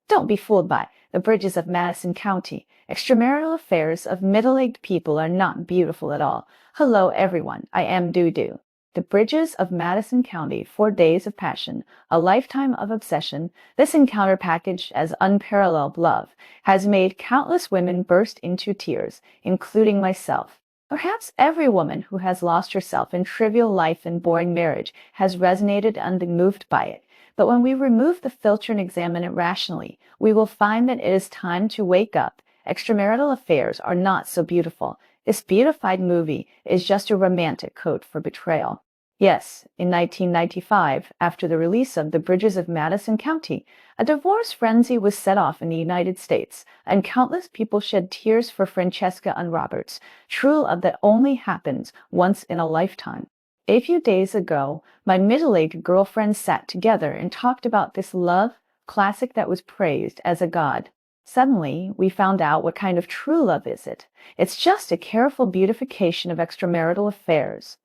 Don't be fooled by the bridges of Madison County. Extramarital affairs of middle-aged people are not beautiful at all. Hello everyone, I am Doo. The bridges of Madison County, 4 days of passion, a lifetime of obsession. This encounter packaged as unparalleled love has made countless women burst into tears, including myself. Perhaps every woman who has lost herself in trivial life and boring marriage has resonated and been moved by it. But when we remove the filter and examine it rationally, we will find that it is time to wake up. Extramarital affairs are not so beautiful. This beautified movie is just a romantic code for betrayal. Yes, in 1995, after the release of The Bridges of Madison County, a divorce frenzy was set off in the United States, and countless people shed tears for Francesca and Robert's true love that only happens once in a lifetime. A few days ago, my middle-aged girlfriends sat together and talked about this love classic that was praised as a god. Suddenly, we found out what kind of true love is it. It's just a careful beautification of extramarital affairs.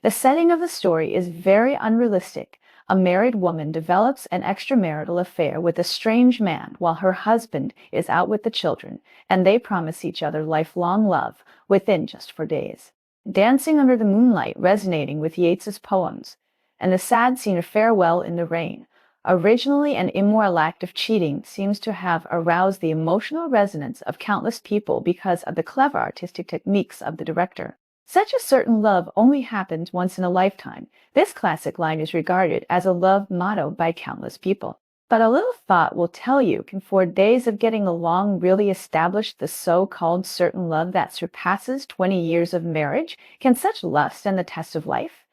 The setting of the story is very unrealistic. A married woman develops an extramarital affair with a strange man while her husband is out with the children, and they promise each other lifelong love within just 4 days. Dancing under the moonlight resonating with Yeats's poems, and the sad scene of Farewell in the Rain. Originally an immoral act of cheating seems to have aroused the emotional resonance of countless people because of the clever artistic techniques of the director. Such a certain love only happens once in a lifetime. This classic line is regarded as a love motto by countless people. But a little thought will tell you, can 4 days of getting along really establish the so-called certain love that surpasses 20 years of marriage? Can such love stand the test of life?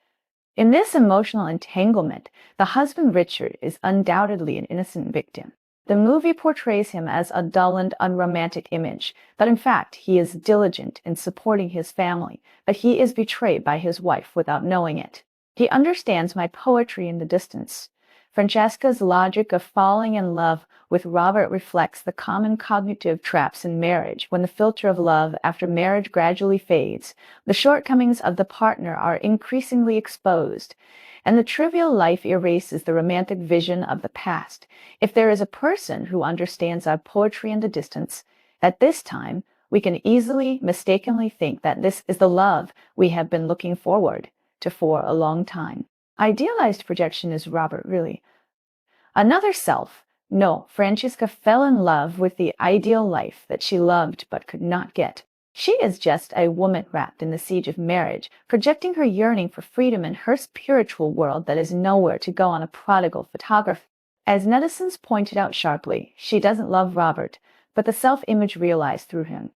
In this emotional entanglement, the husband Richard is undoubtedly an innocent victim. The movie portrays him as a dull and unromantic image, but in fact he is diligent in supporting his family, but he is betrayed by his wife without knowing it. He understands my poetry in the distance. Francesca's logic of falling in love with Robert reflects the common cognitive traps in marriage. When the filter of love after marriage gradually fades, the shortcomings of the partner are increasingly exposed, and the trivial life erases the romantic vision of the past. If there is a person who understands our poetry in the distance, at this time, we can easily mistakenly think that this is the love we have been looking forward to for a long time. Idealized projection is Robert really another self. No, Francesca fell in love with the ideal life that she loved but could not get. She is just a woman wrapped in the siege of marriage, projecting her yearning for freedom in her spiritual world that is nowhere to go on a prodigal photographer. As netizens pointed out sharply, she doesn't love Robert, but the self-image realized through him.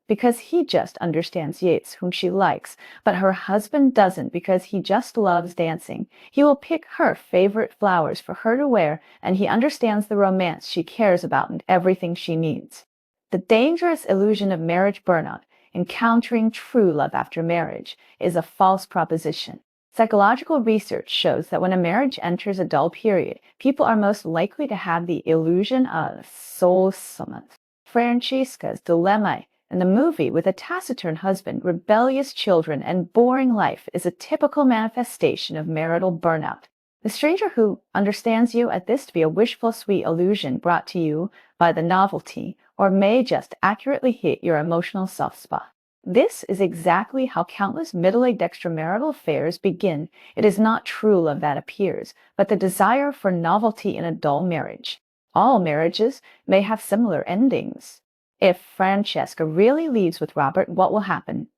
Because he just understands Yeats, whom she likes, but her husband doesn't because he just loves dancing. He will pick her favorite flowers for her to wear, and he understands the romance she cares about and everything she needs. The dangerous illusion of marriage burnout, encountering true love after marriage, is a false proposition. Psychological research shows that when a marriage enters a dull period, people are most likely to have the illusion of soul summons. Francesca's dilemma in the movie, with a taciturn husband, rebellious children, and boring life, is a typical manifestation of marital burnout. The stranger who understands you at this to be a wishful sweet illusion brought to you by the novelty, or may just accurately hit your emotional soft spot. This is exactly how countless middle-aged extramarital affairs begin. It is not true love that appears, but the desire for novelty in a dull marriage. All marriages may have similar endings. If Francesca really leaves with Robert, what will happen?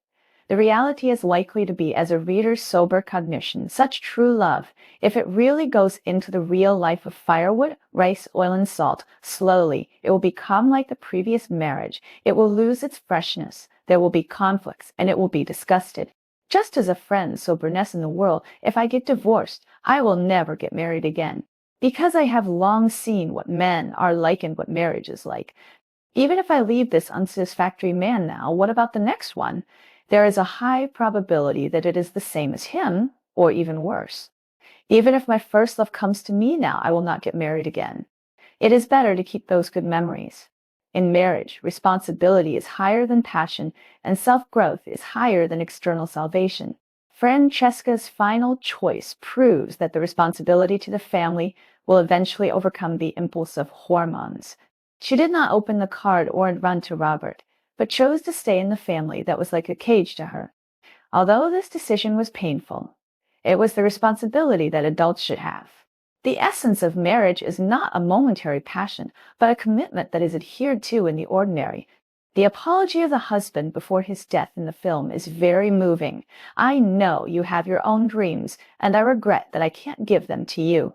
The reality is likely to be, as a reader's sober cognition, such true love, if it really goes into the real life of firewood, rice, oil, and salt, slowly, it will become like the previous marriage. It will lose its freshness. There will be conflicts, and it will be disgusted. Just as a friend soberness in the world, if I get divorced, I will never get married again. Because I have long seen what men are like and what marriage is like. Even if I leave this unsatisfactory man now, what about the next one? There is a high probability that it is the same as him, or even worse. Even if my first love comes to me now, I will not get married again. It is better to keep those good memories. In marriage, responsibility is higher than passion, and self-growth is higher than external salvation. Francesca's final choice proves that the responsibility to the family will eventually overcome the impulse of hormones. She did not open the card or run to Robert, but chose to stay in the family that was like a cage to her. Although this decision was painful, it was the responsibility that adults should have. The essence of marriage is not a momentary passion, but a commitment that is adhered to in the ordinary. The apology of the husband before his death in the film is very moving. I know you have your own dreams, and I regret that I can't give them to you.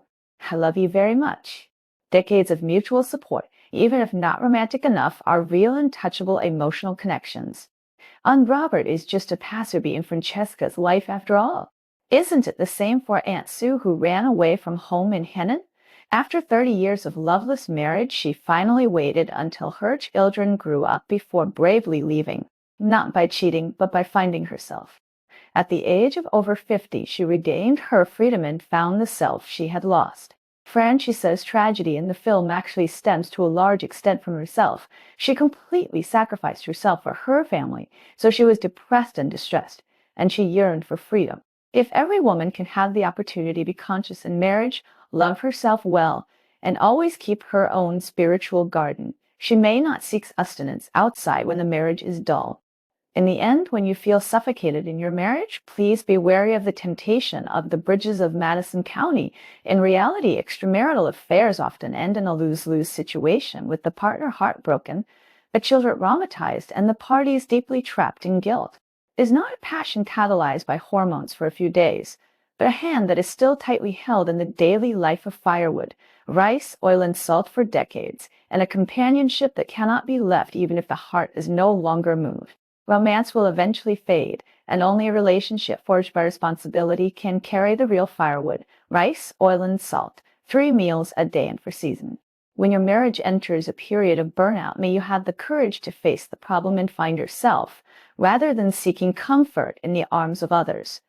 I love you very much. Decades of mutual support, even if not romantic enough, are real and touchable emotional connections. And Robert is just a passerby in Francesca's life after all. Isn't it the same for Aunt Sue, who ran away from home in Henan? After 30 years of loveless marriage, she finally waited until her children grew up before bravely leaving, not by cheating, but by finding herself. At the age of over 50, she regained her freedom and found the self she had lost. Francisa's tragedy in the film actually stems to a large extent from herself. She completely sacrificed herself for her family, so she was depressed and distressed, and she yearned for freedom. If every woman can have the opportunity to be conscious in marriage, love herself well, and always keep her own spiritual garden, she may not seek sustenance outside when the marriage is dull. In the end, when you feel suffocated in your marriage, please be wary of the temptation of the bridges of Madison County. In reality, extramarital affairs often end in a lose-lose situation, with the partner heartbroken, the children traumatized, and the parties deeply trapped in guilt. It is not a passion catalyzed by hormones for a few days, but a hand that is still tightly held in the daily life of firewood, rice, oil, and salt for decades, and a companionship that cannot be left even if the heart is no longer moved. Romance will eventually fade, and only a relationship forged by responsibility can carry the real firewood, rice, oil, and salt, 3 meals a day and for season. When your marriage enters a period of burnout, may you have the courage to face the problem and find yourself, rather than seeking comfort in the arms of others.